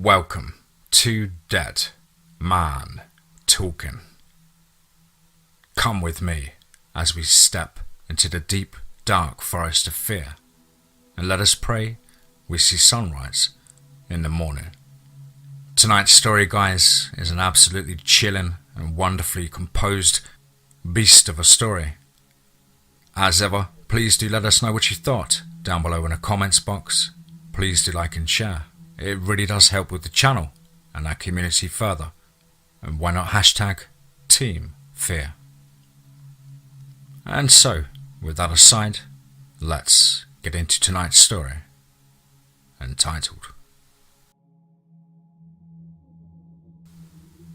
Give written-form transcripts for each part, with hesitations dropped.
Welcome to Dead Man Talking. Come with me as we step into the deep, dark forest of fear, and let us pray we see sunrise in the morning. Tonight's story, guys, is an absolutely chilling and wonderfully composed beast of a story. As ever, please do let us know what you thought down below in the comments box. Please do like and share. It really does help with the channel and our community further. And why not hashtag Team Fear? And so, with that aside, let's get into tonight's story, entitled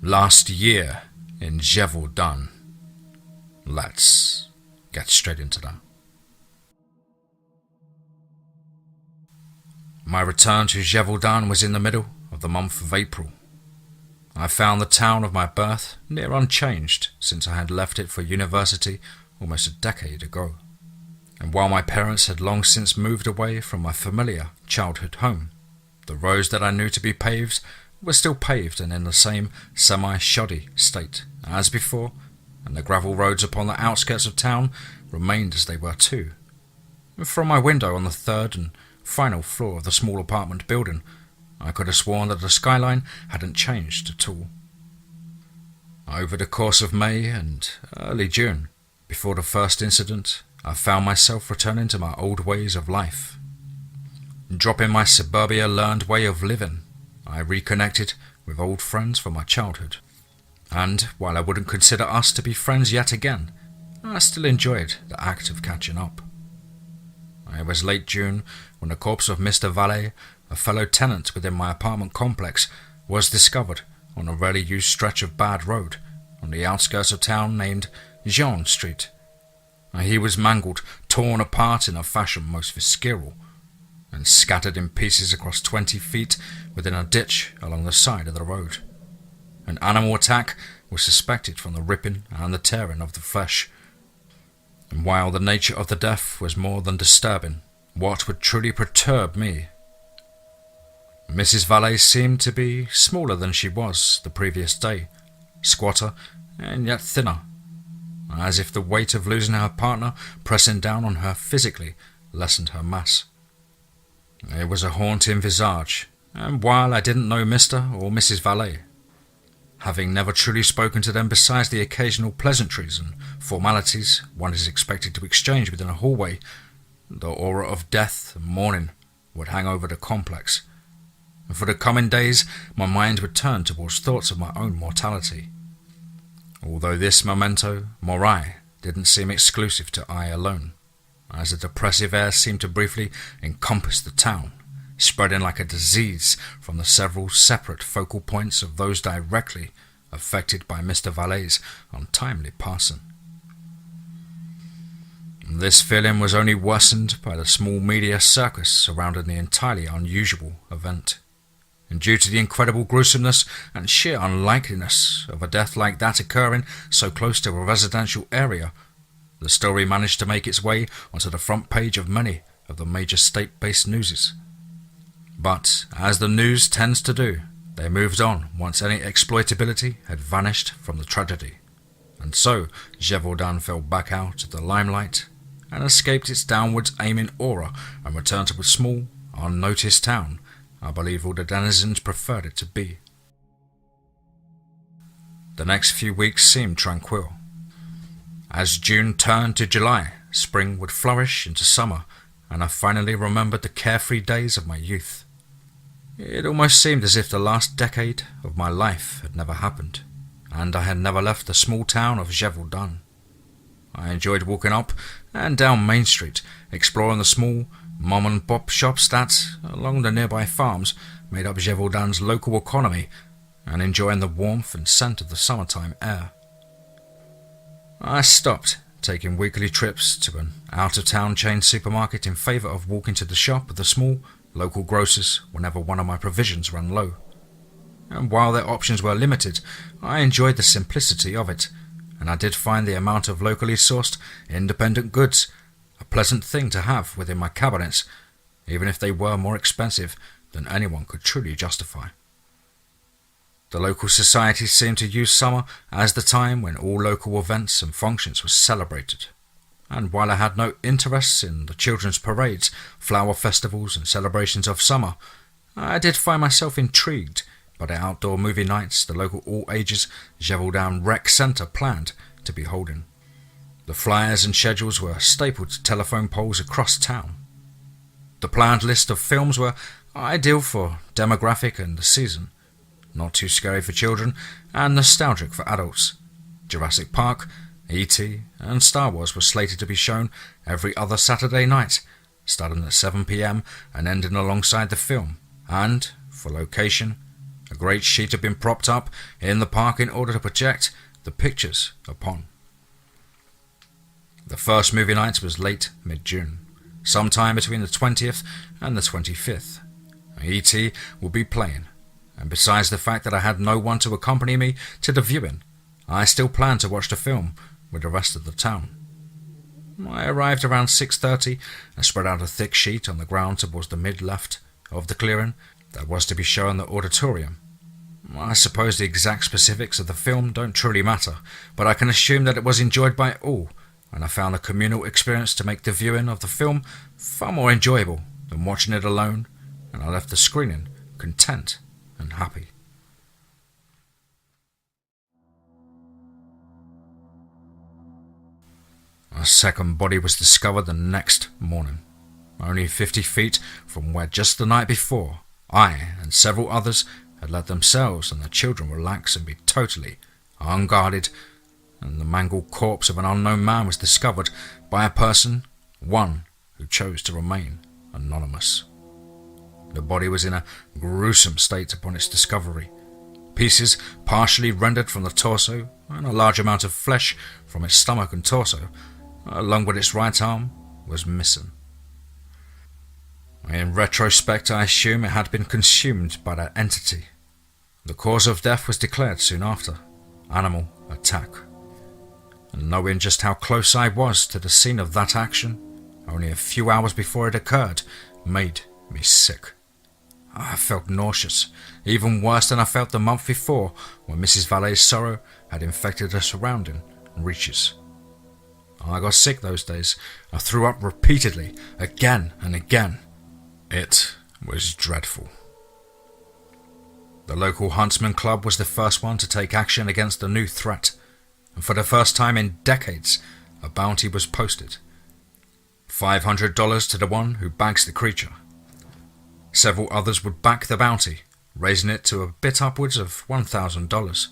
Last Year in Gevaudan. Let's get straight into that. My return to Gevaudan was in the middle of the month of April. I found the town of my birth near unchanged since I had left it for university almost a decade ago. And while my parents had long since moved away from my familiar childhood home, the roads that I knew to be paved were still paved and in the same semi-shoddy state as before, and the gravel roads upon the outskirts of town remained as they were too. From my window on the third and final floor of the small apartment building, I could have sworn that the skyline hadn't changed at all. Over the course of May and early June, before the first incident, I found myself returning to my old ways of life. Dropping my suburbia learned way of living, I reconnected with old friends from my childhood. And while I wouldn't consider us to be friends yet again, I still enjoyed the act of catching up. It was late June when the corpse of Mr. Valet, a fellow tenant within my apartment complex, was discovered on a rarely used stretch of bad road on the outskirts of town named Jean Street. He was mangled, torn apart in a fashion most visceral, and scattered in pieces across 20 feet within a ditch along the side of the road. An animal attack was suspected from the ripping and the tearing of the flesh. And while the nature of the death was more than disturbing, what would truly perturb me? Mrs. Valet seemed to be smaller than she was the previous day, squatter and yet thinner, as if the weight of losing her partner pressing down on her physically lessened her mass. It was a haunting visage, and while I didn't know Mr. or Mrs. Valet, having never truly spoken to them besides the occasional pleasantries and formalities one is expected to exchange within a hallway, the aura of death and mourning would hang over the complex. And for the coming days, my mind would turn towards thoughts of my own mortality. Although this memento mori didn't seem exclusive to I alone, as the depressive air seemed to briefly encompass the town, spreading like a disease from the several separate focal points of those directly affected by Mr. Valet's untimely passing. This feeling was only worsened by the small media circus surrounding the entirely unusual event. And due to the incredible gruesomeness and sheer unlikeliness of a death like that occurring so close to a residential area, the story managed to make its way onto the front page of many of the major state-based newses. But, as the news tends to do, they moved on once any exploitability had vanished from the tragedy. And so, Gevaudan fell back out of the limelight and escaped its downwards aiming aura and returned to a small, unnoticed town I believe all the denizens preferred it to be. The next few weeks seemed tranquil. As June turned to July, spring would flourish into summer, and I finally remembered the carefree days of my youth. It almost seemed as if the last decade of my life had never happened, and I had never left the small town of Gevaudan. I enjoyed walking up and down Main Street, exploring the small mom-and-pop shops that, along the nearby farms, made up Gevaudan's local economy, and enjoying the warmth and scent of the summertime air. I stopped, taking weekly trips to an out-of-town chain supermarket in favour of walking to the shop of the small local grocers whenever one of my provisions ran low. And while their options were limited, I enjoyed the simplicity of it, and I did find the amount of locally sourced, independent goods a pleasant thing to have within my cabinets, even if they were more expensive than anyone could truly justify. The local society seemed to use summer as the time when all local events and functions were celebrated. And while I had no interests in the children's parades, flower festivals and celebrations of summer, I did find myself intrigued by the outdoor movie nights the local all-ages Gevaudan rec centre planned to be holding. The flyers and schedules were stapled to telephone poles across town. The planned list of films were ideal for demographic and the season. Not too scary for children and nostalgic for adults. Jurassic Park, E.T. and Star Wars were slated to be shown every other Saturday night, starting at 7 p.m. and ending alongside the film. And, for location, a great sheet had been propped up in the park in order to project the pictures upon. The first movie night was late mid-June, sometime between the 20th and the 25th. E.T. would be playing, and besides the fact that I had no one to accompany me to the viewing, I still planned to watch the film with the rest of the town. I arrived around 6:30 and spread out a thick sheet on the ground towards the mid-left of the clearing that was to be shown in the auditorium. I suppose the exact specifics of the film don't truly matter, but I can assume that it was enjoyed by all, and I found a communal experience to make the viewing of the film far more enjoyable than watching it alone, and I left the screening content and happy. A second body was discovered the next morning, only 50 feet from where just the night before I and several others had let themselves and their children relax and be totally unguarded, and the mangled corpse of an unknown man was discovered by a person, one who chose to remain anonymous. The body was in a gruesome state upon its discovery. Pieces partially rendered from the torso and a large amount of flesh from its stomach and torso, along with its right arm, was missing. In retrospect, I assume it had been consumed by that entity. The cause of death was declared soon after: animal attack. And knowing just how close I was to the scene of that action, only a few hours before it occurred, made me sick. I felt nauseous, even worse than I felt the month before when Mrs. Vallet's sorrow had infected the surrounding reaches. I got sick those days. I threw up repeatedly, again and again. It was dreadful. The local Huntsman Club was the first one to take action against the new threat, and for the first time in decades, a bounty was posted. $500 to the one who bags the creature. Several others would back the bounty, raising it to a bit upwards of $1,000.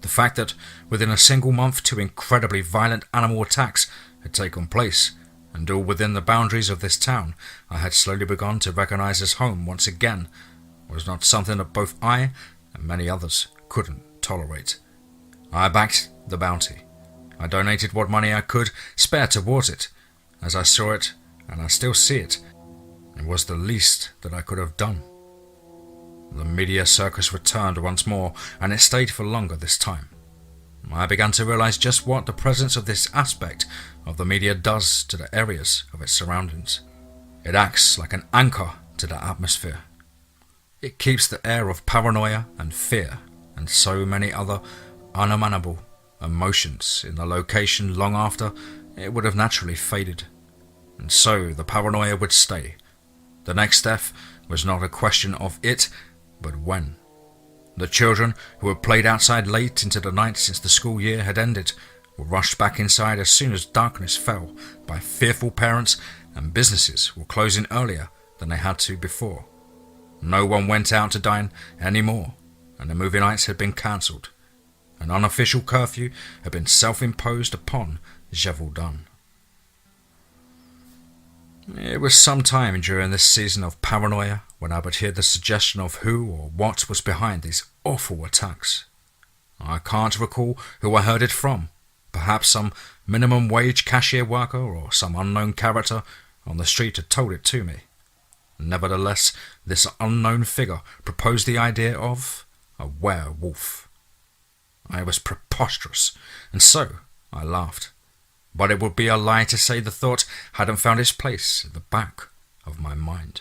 The fact that within a single month 2 incredibly violent animal attacks had taken place, and all within the boundaries of this town I had slowly begun to recognize as home once again, was not something that both I and many others couldn't tolerate. I backed the bounty. I donated what money I could spare towards it, as I saw it, and I still see it. It was the least that I could have done. The media circus returned once more, and it stayed for longer this time. I began to realize just what the presence of this aspect of the media does to the areas of its surroundings. It acts like an anchor to the atmosphere. It keeps the air of paranoia and fear and so many other unimaginable emotions in the location long after it would have naturally faded. And so the paranoia would stay. The next step was not a question of it, but when. The children, who had played outside late into the night since the school year had ended, were rushed back inside as soon as darkness fell by fearful parents, and businesses were closing earlier than they had to before. No one went out to dine anymore, and the movie nights had been cancelled. An unofficial curfew had been self-imposed upon Gevaudan. It was some time during this season of paranoia when I would hear the suggestion of who or what was behind these awful attacks. I can't recall who I heard it from. Perhaps some minimum wage cashier worker or some unknown character on the street had told it to me. Nevertheless, this unknown figure proposed the idea of a werewolf. I was preposterous, and so I laughed. But it would be a lie to say the thought hadn't found its place at the back of my mind.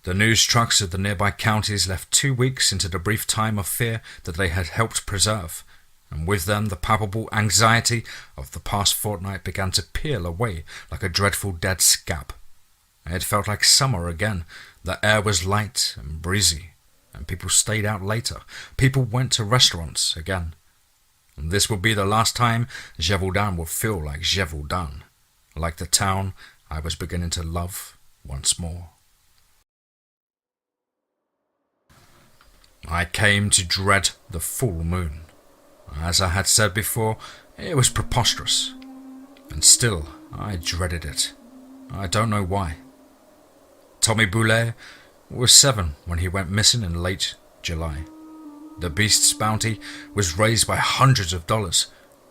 The news trucks of the nearby counties left 2 weeks into the brief time of fear that they had helped preserve, and with them the palpable anxiety of the past fortnight began to peel away like a dreadful dead scab. It felt like summer again. The air was light and breezy, and people stayed out later. People went to restaurants again. And this would be the last time Gevaudan would feel like Gevaudan, like the town I was beginning to love once more. I came to dread the full moon. As I had said before, it was preposterous. And still, I dreaded it. I don't know why. Tommy Boulet was 7 when he went missing in late July. The beast's bounty was raised by hundreds of dollars.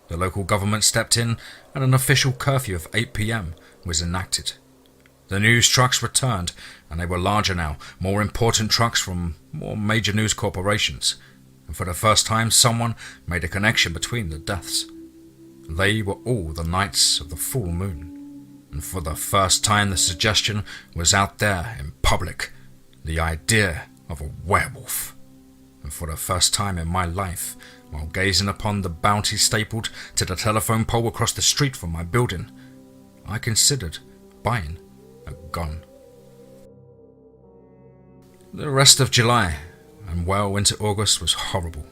The local government stepped in and an official curfew of 8 p.m. was enacted. The news trucks returned, and they were larger now, more important trucks from more major news corporations. And for the first time, someone made a connection between the deaths. They were all the nights of the full moon. And for the first time, the suggestion was out there in public. The idea of a werewolf. And for the first time in my life, while gazing upon the bounty stapled to the telephone pole across the street from my building, I considered buying a gun. The rest of July and well into August was horrible.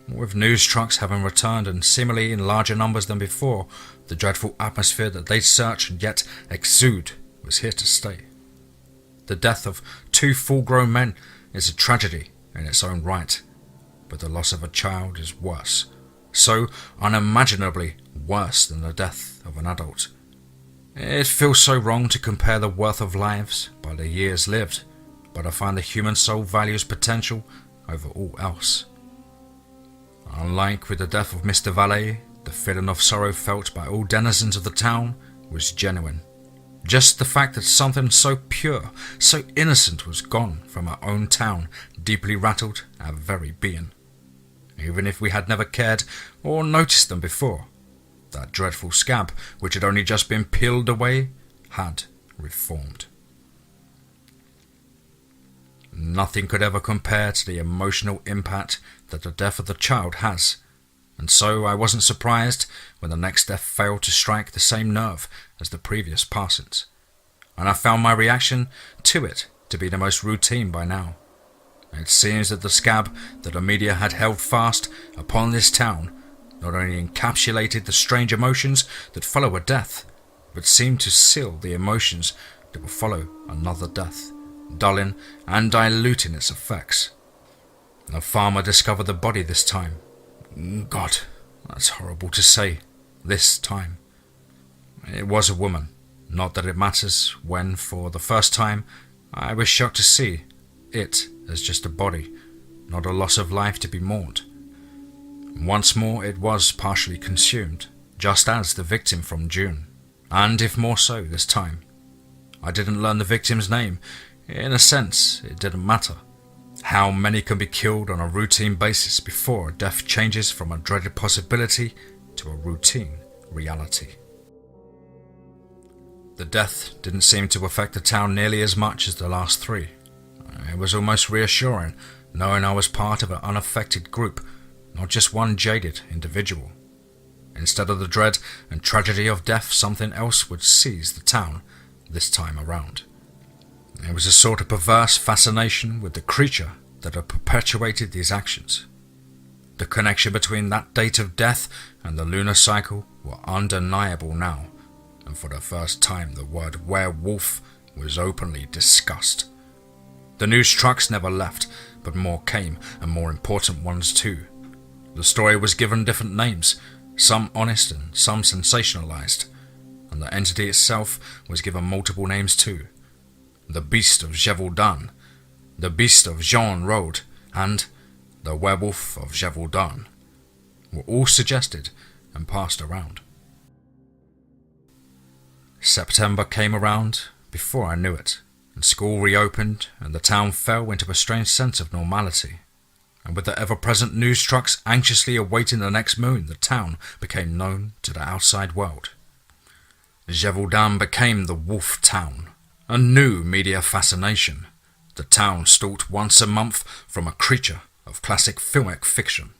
With news trucks having returned and seemingly in larger numbers than before, the dreadful atmosphere that they search and yet exude was here to stay. The death of 2 full-grown men is a tragedy in its own right, but the loss of a child is worse, so unimaginably worse than the death of an adult. It feels so wrong to compare the worth of lives by the years lived, but I find the human soul values potential over all else. Unlike with the death of Mr. Valet, the feeling of sorrow felt by all denizens of the town was genuine. Just the fact that something so pure, so innocent was gone from our own town deeply rattled our very being. Even if we had never cared or noticed them before, that dreadful scab, which had only just been peeled away, had reformed. Nothing could ever compare to the emotional impact that the death of the child has, and so I wasn't surprised when the next death failed to strike the same nerve as the previous passings, and I found my reaction to it to be the most routine by now. It seems that the scab that the media had held fast upon this town not only encapsulated the strange emotions that follow a death, but seemed to seal the emotions that will follow another death, dulling and diluting its effects. The farmer discovered the body this time. God, that's horrible to say. This time. It was a woman. Not that it matters when, for the first time, I was shocked to see it as just a body, not a loss of life to be mourned. Once more it was partially consumed, just as the victim from June, and if more so this time. I didn't learn the victim's name. In a sense, it didn't matter. How many can be killed on a routine basis before death changes from a dreaded possibility to a routine reality? The death didn't seem to affect the town nearly as much as the last 3. It was almost reassuring, knowing I was part of an unaffected group, not just one jaded individual. Instead of the dread and tragedy of death, something else would seize the town this time around. It was a sort of perverse fascination with the creature that had perpetuated these actions. The connection between that date of death and the lunar cycle were undeniable now, and for the first time the word werewolf was openly discussed. The news trucks never left, but more came, and more important ones too. The story was given different names, some honest and some sensationalized, and the entity itself was given multiple names too. The Beast of Gevaudan, the Beast of Jean Road, and the Werewolf of Gevaudan were all suggested and passed around. September came around before I knew it, and school reopened and the town fell into a strange sense of normality. And with the ever-present news trucks anxiously awaiting the next moon, the town became known to the outside world. Gevaudan became the wolf town, a new media fascination. The town stalked once a month from a creature of classic filmic fiction.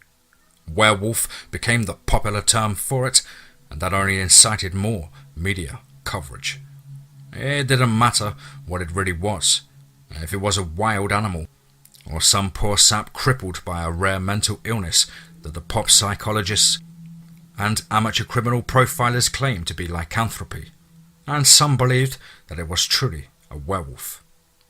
Werewolf became the popular term for it, and that only incited more media coverage. It didn't matter what it really was, if it was a wild animal, or some poor sap crippled by a rare mental illness that the pop psychologists and amateur criminal profilers claimed to be lycanthropy, and some believed that it was truly a werewolf,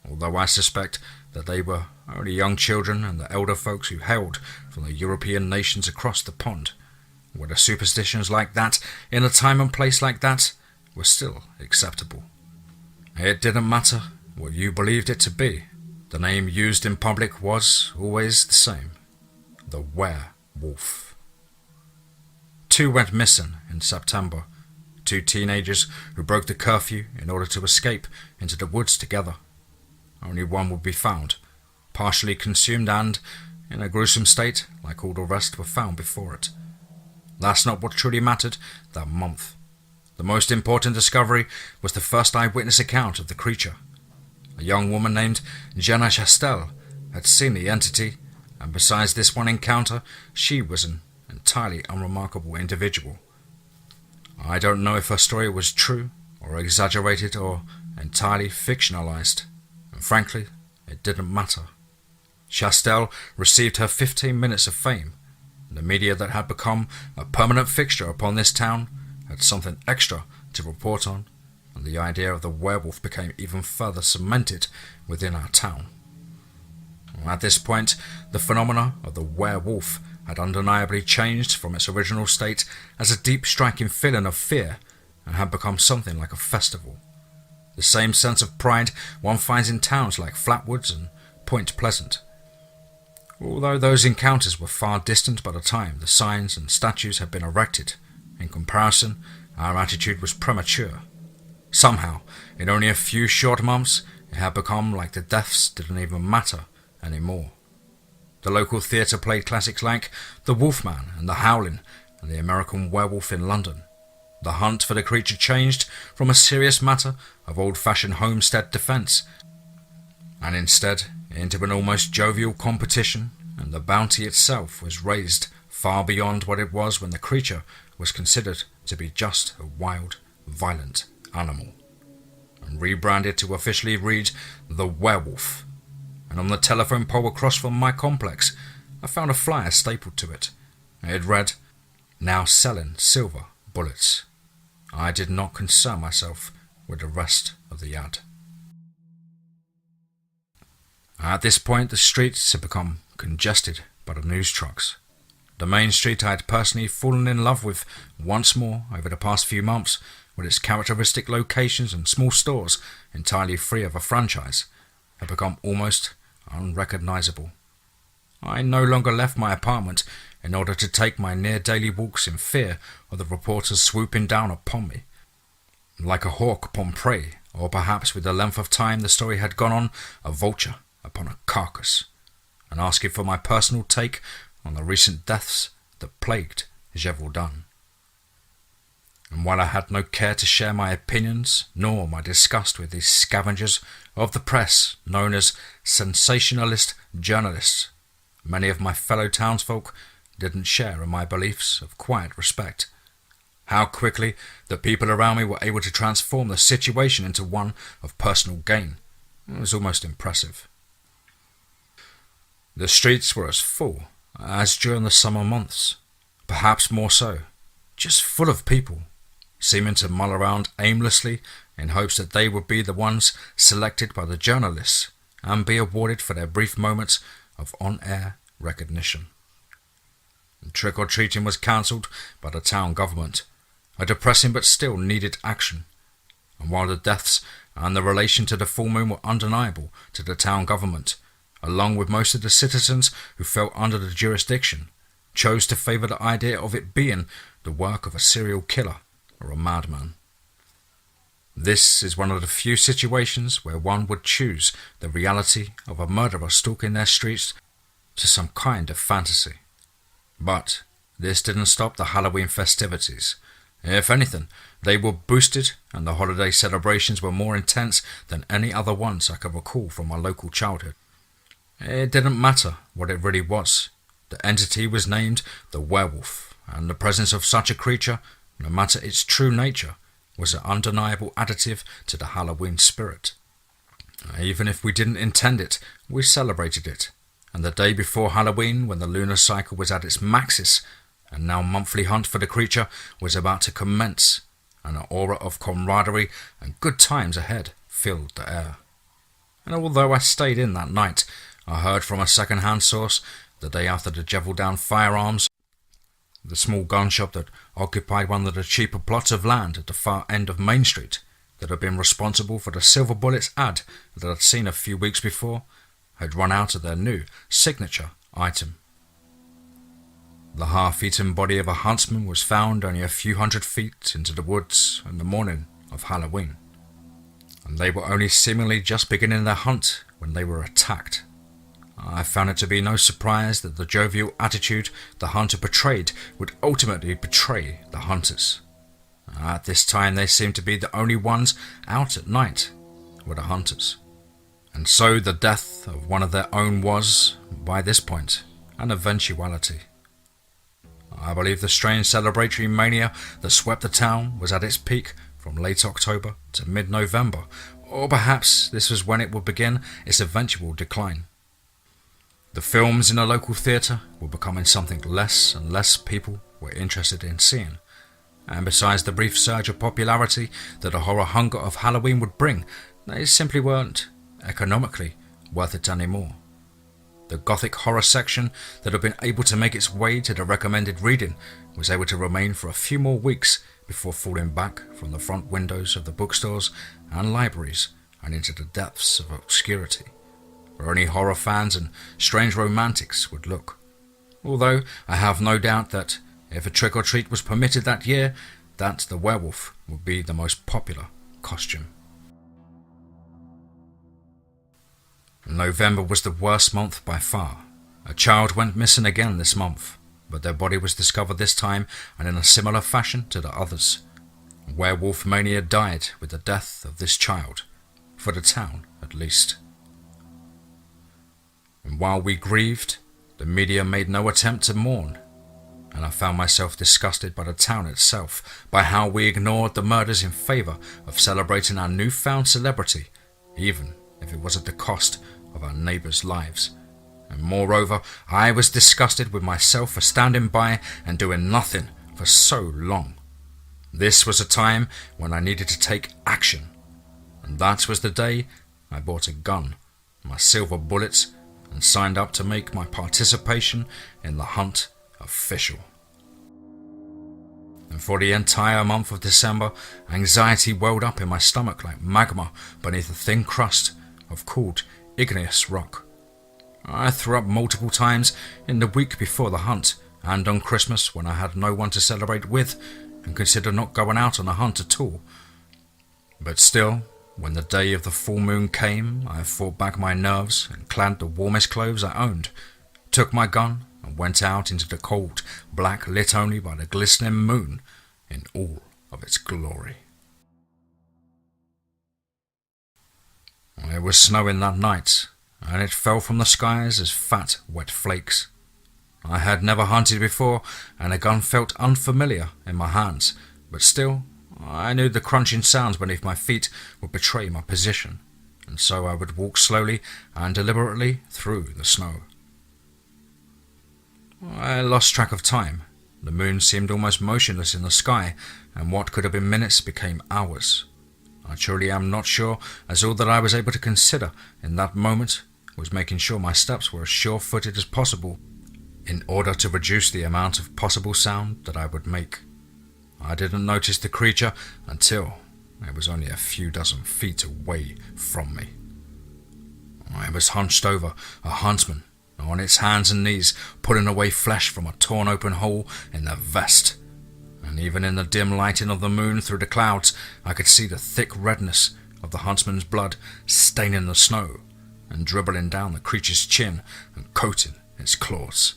although I suspect that they were only young children and the elder folks who hailed from the European nations across the pond, where the superstitions like that, in a time and place like that, were still acceptable. It didn't matter what you believed it to be, the name used in public was always the same: the werewolf. 2 went missing in September, 2 teenagers who broke the curfew in order to escape into the woods together. Only one would be found, partially consumed and, in a gruesome state, like all the rest were found before it. That's not what truly mattered that month. The most important discovery was the first eyewitness account of the creature. A young woman named Jenna Chastel had seen the entity, and besides this one encounter, she was an entirely unremarkable individual. I don't know if her story was true, or exaggerated, or entirely fictionalized, and frankly, it didn't matter. Chastel received her 15 minutes of fame, and the media that had become a permanent fixture upon this town had something extra to report on, and the idea of the werewolf became even further cemented within our town. At this point, the phenomena of the werewolf had undeniably changed from its original state as a deep striking feeling of fear and had become something like a festival. The same sense of pride one finds in towns like Flatwoods and Point Pleasant. Although those encounters were far distant by the time the signs and statues had been erected, in comparison, our attitude was premature. Somehow, in only a few short months, it had become like the deaths didn't even matter anymore. The local theatre played classics like The Wolfman and The Howling and The American Werewolf in London. The hunt for the creature changed from a serious matter of old-fashioned homestead defence, and instead into an almost jovial competition, and the bounty itself was raised far beyond what it was when the creature was considered to be just a wild, violent animal, and rebranded to officially read The Werewolf. And on the telephone pole across from my complex, I found a flyer stapled to it. It read, "Now selling silver bullets." I did not concern myself with the rest of the ad. At this point, the streets had become congested by the news trucks. The main street I had personally fallen in love with once more over the past few months, with its characteristic locations and small stores entirely free of a franchise, had become almost unrecognizable. I no longer left my apartment in order to take my near-daily walks in fear of the reporters swooping down upon me. Like a hawk upon prey, or perhaps with the length of time the story had gone on, a vulture upon a carcass, and asking for my personal take on the recent deaths that plagued Gevaudan. And while I had no care to share my opinions, nor my disgust with these scavengers of the press known as sensationalist journalists, many of my fellow townsfolk didn't share in my beliefs of quiet respect. How quickly the people around me were able to transform the situation into one of personal gain was almost impressive. The streets were as full as during the summer months, perhaps more so, just full of people, seeming to mull around aimlessly in hopes that they would be the ones selected by the journalists and be awarded for their brief moments of on-air recognition. Trick-or-treating was cancelled by the town government, a depressing but still needed action, and while the deaths and the relation to the full moon were undeniable to the town government, along with most of the citizens who fell under the jurisdiction, chose to favour the idea of it being the work of a serial killer or a madman. This is one of the few situations where one would choose the reality of a murderer stalking their streets to some kind of fantasy. But this didn't stop the Halloween festivities, If anything, they were boosted, and the holiday celebrations were more intense than any other ones I could recall from my local childhood. It didn't matter what it really was. The entity was named the Werewolf, and the presence of such a creature, no matter its true nature, was an undeniable additive to the Halloween spirit. Even if we didn't intend it, we celebrated it, and the day before Halloween, when the lunar cycle was at its maxis, and now monthly hunt for the creature was about to commence, and an aura of camaraderie and good times ahead filled the air. And although I stayed in that night, I heard from a second-hand source, the day after the Gevaudan firearms, the small gun shop that occupied one of the cheaper plots of land at the far end of Main Street, that had been responsible for the Silver Bullets ad that I'd seen a few weeks before, had run out of their new signature item. The half-eaten body of a huntsman was found only a few hundred feet into the woods on the morning of Halloween, and they were only seemingly just beginning their hunt when they were attacked. I found it to be no surprise that the jovial attitude the hunter portrayed would ultimately betray the hunters. At this time they seemed to be the only ones out at night were the hunters, and so the death of one of their own was, by this point, an eventuality. I believe the strange celebratory mania that swept the town was at its peak from late October to mid-November, or perhaps this was when it would begin its eventual decline. The films in a local theatre were becoming something less and less people were interested in seeing, and besides the brief surge of popularity that the horror hunger of Halloween would bring, they simply weren't economically worth it anymore. The gothic horror section that had been able to make its way to the recommended reading was able to remain for a few more weeks before falling back from the front windows of the bookstores and libraries and into the depths of obscurity, where only horror fans and strange romantics would look. Although I have no doubt that if a trick-or-treat was permitted that year, that the werewolf would be the most popular costume. November was the worst month by far. A child went missing again this month, but their body was discovered this time and in a similar fashion to the others. Werewolf mania died with the death of this child, for the town at least. And while we grieved, the media made no attempt to mourn, and I found myself disgusted by the town itself, by how we ignored the murders in favour of celebrating our newfound celebrity, even if it was at the cost of our neighbours' lives. And moreover, I was disgusted with myself for standing by and doing nothing for so long. This was a time when I needed to take action, and that was the day I bought a gun, my silver bullets, and signed up to make my participation in the hunt official. And for the entire month of December, anxiety welled up in my stomach like magma beneath a thin crust of cooled igneous rock. I threw up multiple times in the week before the hunt, and on Christmas when I had no one to celebrate with and considered not going out on a hunt at all. But still, when the day of the full moon came, I fought back my nerves and clad the warmest clothes I owned, took my gun and went out into the cold, black lit only by the glistening moon in all of its glory. It was snowing that night, and it fell from the skies as fat, wet flakes. I had never hunted before, and a gun felt unfamiliar in my hands, but still, I knew the crunching sounds beneath my feet would betray my position, and so I would walk slowly and deliberately through the snow. I lost track of time. The moon seemed almost motionless in the sky, and what could have been minutes became hours. I truly am not sure, as all that I was able to consider in that moment was making sure my steps were as sure-footed as possible in order to reduce the amount of possible sound that I would make. I didn't notice the creature until it was only a few dozen feet away from me. I was hunched over, a huntsman, on its hands and knees, pulling away flesh from a torn-open hole in the vest. And even in the dim lighting of the moon through the clouds, I could see the thick redness of the huntsman's blood staining the snow and dribbling down the creature's chin and coating its claws.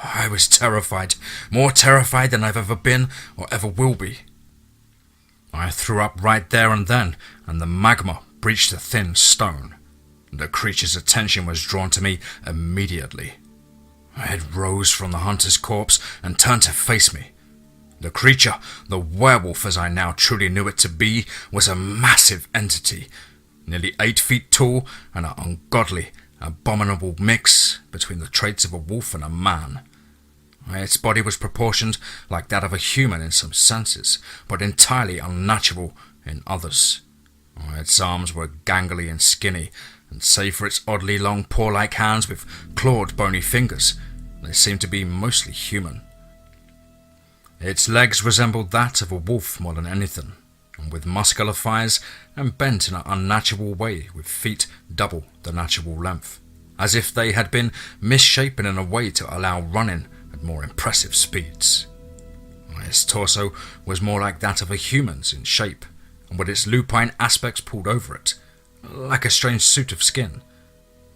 I was terrified, more terrified than I've ever been or ever will be. I threw up right there and then, and the magma breached the thin stone. The creature's attention was drawn to me immediately. It rose from the hunter's corpse and turned to face me. The creature, the werewolf as I now truly knew it to be, was a massive entity, nearly 8 feet tall and an ungodly, abominable mix between the traits of a wolf and a man. Its body was proportioned like that of a human in some senses, but entirely unnatural in others. Its arms were gangly and skinny, and save for its oddly long paw-like hands with clawed bony fingers, they seemed to be mostly human. Its legs resembled that of a wolf more than anything, and with muscular thighs and bent in an unnatural way with feet double the natural length, as if they had been misshapen in a way to allow running at more impressive speeds. Its torso was more like that of a human's in shape, and with its lupine aspects pulled over it, like a strange suit of skin.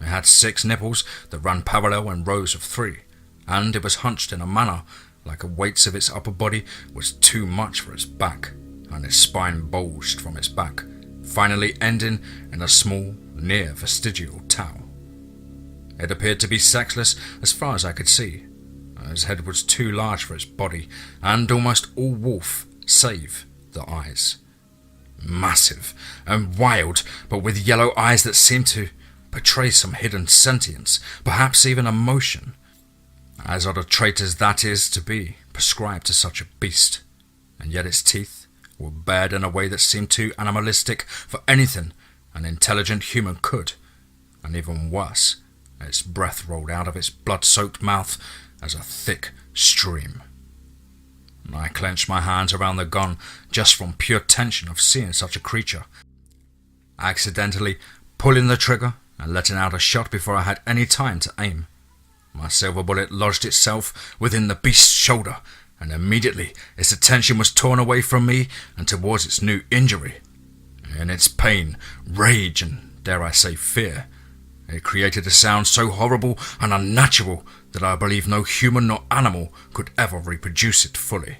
It had 6 nipples that ran parallel in rows of 3, and it was hunched in a manner like the weights of its upper body was too much for its back, and its spine bulged from its back, finally ending in a small, near vestigial towel. It appeared to be sexless as far as I could see. Its head was too large for its body, and almost all wolf, save the eyes. Massive and wild, but with yellow eyes that seemed to portray some hidden sentience, perhaps even emotion. As odd a trait as that is to be prescribed to such a beast, and yet its teeth were bared in a way that seemed too animalistic for anything an intelligent human could, and even worse, its breath rolled out of its blood-soaked mouth as a thick stream. I clenched my hands around the gun just from pure tension of seeing such a creature, accidentally pulling the trigger and letting out a shot before I had any time to aim. My silver bullet lodged itself within the beast's shoulder, and immediately its attention was torn away from me and towards its new injury. In its pain, rage, and dare I say fear, it created a sound so horrible and unnatural that I believe no human nor animal could ever reproduce it fully.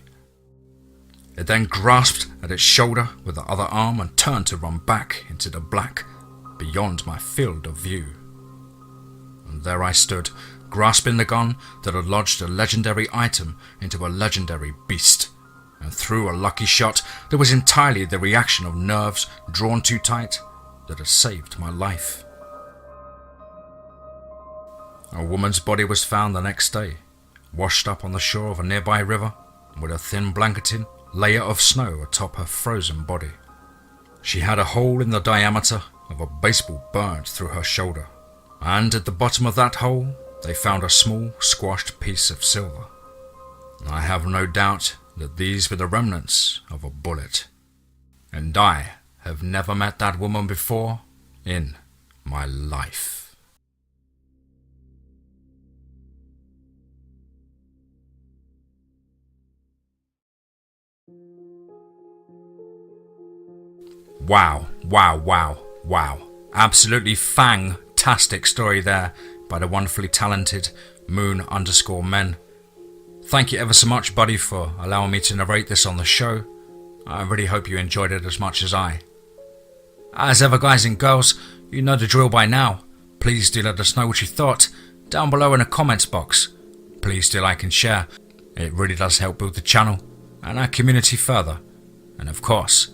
It then grasped at its shoulder with the other arm and turned to run back into the black, beyond my field of view. And there I stood, grasping the gun that had lodged a legendary item into a legendary beast, and through a lucky shot that was entirely the reaction of nerves drawn too tight that had saved my life. A woman's body was found the next day, washed up on the shore of a nearby river, with a thin blanketing layer of snow atop her frozen body. She had a hole in the diameter of a baseball burned through her shoulder, and at the bottom of that hole they found a small, squashed piece of silver. I have no doubt that these were the remnants of a bullet, and I have never met that woman before in my life. Wow. Absolutely fangtastic story there by the wonderfully talented Moon_Men. Thank you ever so much, buddy, for allowing me to narrate this on the show. I really hope you enjoyed it as much as I. As ever, guys and girls, you know the drill by now. Please do let us know what you thought down below in the comments box. Please do like and share. It really does help build the channel and our community further. And of course,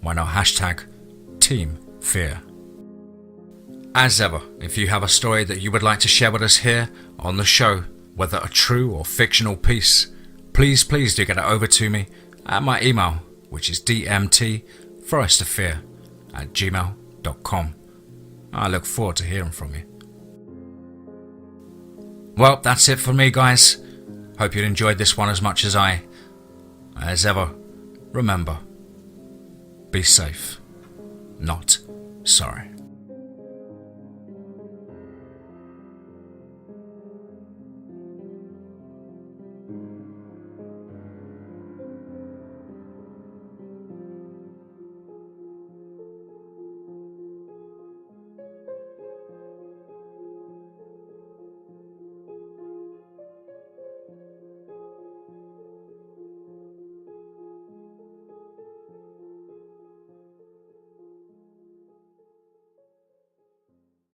why not hashtag Team Fear. As ever, if you have a story that you would like to share with us here on the show, whether a true or fictional piece, please do get it over to me at my email, which is dmtforestofear@gmail.com. I look forward to hearing from you. Well, that's it for me, guys. Hope you enjoyed this one as much as I. As ever, remember, be safe, not sorry.